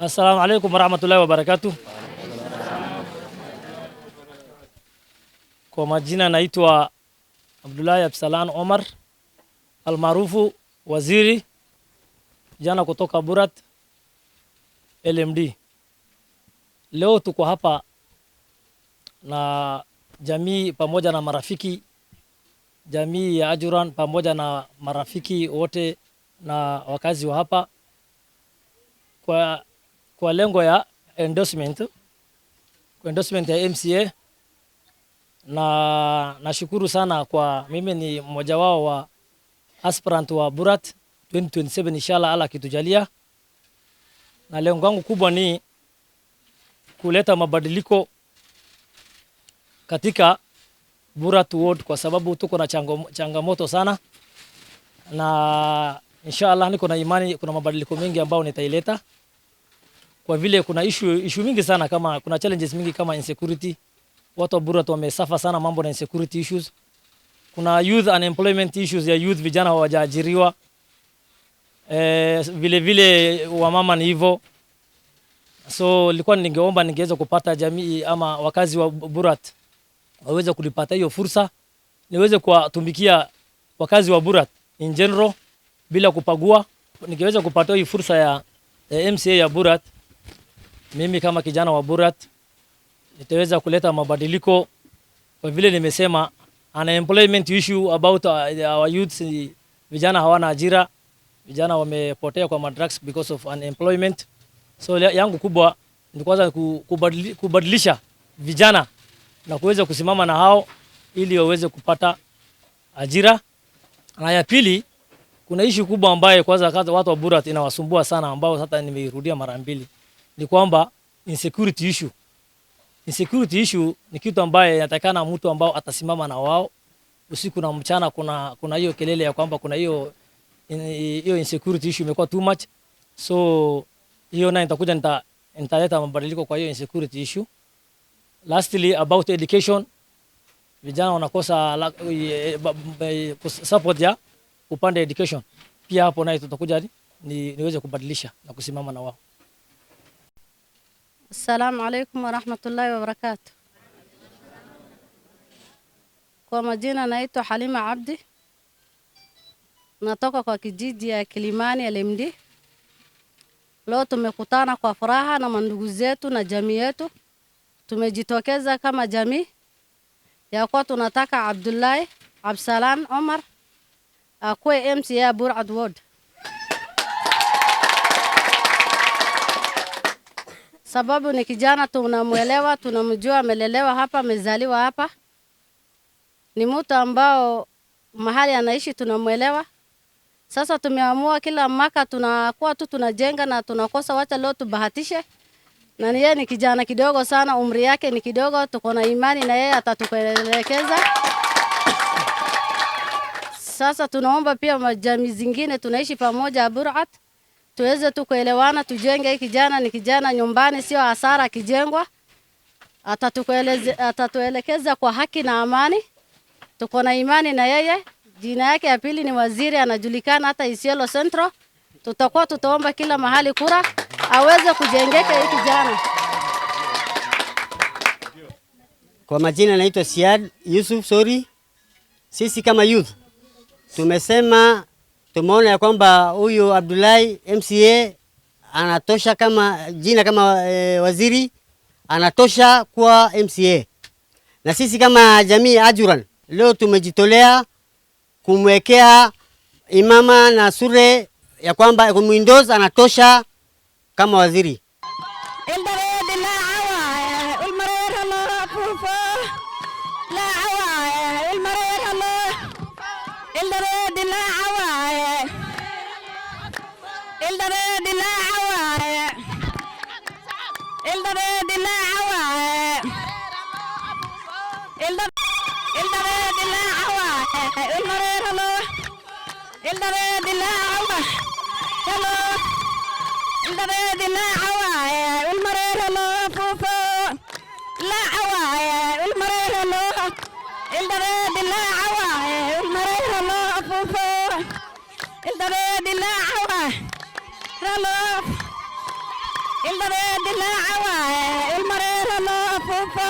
Assalamu alaikum warahmatullahi wabarakatuh. Kwa majina naitwa Abdullahi Absalan Omar almaarufu waziri, jana kutoka Burat LMD. Leo tuko hapa na jamii pamoja na marafiki, jamii ya Ajuran pamoja na marafiki wote na wakazi wa hapa kwa lengo ya endorsement ya MCA, na nashukuru sana kwa mimi ni mmoja wao wa aspirant wa Burat 2027 inshallah Allah kitujalia, na lengo langu kubwa ni kuleta mabadiliko katika Burat ward kwa sababu tuko na changamoto sana, na inshallah niko na imani kuna mabadiliko mengi ambayo nitaileta, kwa vile kuna issue mingi sana, kama kuna challenges mingi kama insecurity. Watu wa Burat wamesafa sana mambo na insecurity issues. Kuna youth unemployment issues ya youth, vijana hawajaajiriwa. Vile vile wamama ni hivyo. So nilikuwa ningeweza kupata jamii ama wakazi wa Burat waweze kulipata hiyo fursa, niweze kuwatumikia wakazi wa Burat in general bila kupagua. Ningeweza kupata hiyo fursa ya MCA ya Burat, mimi kama kijana wa Burat nitaweza kuleta mabadiliko, kwa vile nimesema unemployment issue about our youth. Vijana hawana ajira, vijana wamepotea kwa drugs because of unemployment. So yangu kubwa ni kwanza kubadilisha vijana na kuweza kusimama na hao ili waweze kupata ajira. Na ya pili, kuna issue kubwa ambayo kwanza watu wa Burat inawasumbua sana, ambao hata nimeirudia mara mbili, ni kwamba insecurity issue. Insecurity issue ni kitu ambaye inatakana mtu ambao atasimama na wao usiku na mchana. Kuna hiyo kelele ya kwamba kuna hiyo insecurity issue imekuwa too much. So hiyo na nitaleta mabadiliko kwa hiyo insecurity issue. Lastly, about education, vijana wanakosa support ya upande education. Pia hapo naye tutakuja niweze kubadilisha na kusimama na wao. Assalamu alaikum warahmatullahi wabarakatuh. Kwa majina naitwa Halima Abdi, natoka kwa kijiji ya Kilimani LMD. Leo tumekutana kwa furaha na mandugu zetu na jamii yetu. Tumejitokeza kama jamii ya kwa tunataka Abdullahi Absalan Omar akuwe MCA ya Burat ward. Sababu ni kijana tunamuelewa, tunamjua, amelelewa hapa, amezaliwa hapa. Ni mtu ambao mahali anaishi tunamuelewa. Sasa tumeamua kila mwaka tunakuwa tu tunajenga na tunakosa, wacha leo tubahatishe. Na yeye ni kijana kidogo sana, umri yake ni kidogo, tuko na imani na yeye atatuelekeza. Sasa tunaomba pia jamii zingine tunaishi pamoja Burat, tuweze tu kuelewana, tujenge. Kijana ni kijana nyumbani, sio hasara kijengwa. Atatuelekeza kwa haki na amani. Tuko na imani na yeye. Jina yake ya pili ni waziri, anajulikana hata Isiolo Central. Tutaomba kila mahali kura aweze kujengeka hii kijana. Kwa majina naitwa Siad Yusuf Sori. Sisi kama youth tumesema tumeona ya kwamba huyu Abdullahi MCA anatosha kama jina kama waziri, anatosha kuwa MCA. Na sisi kama jamii Ajuran leo tumejitolea kumwekea imama na sure ya kwamba kumuindoz anatosha kama waziri. ilmareer dilaaca waaye ilmareera loo afuufo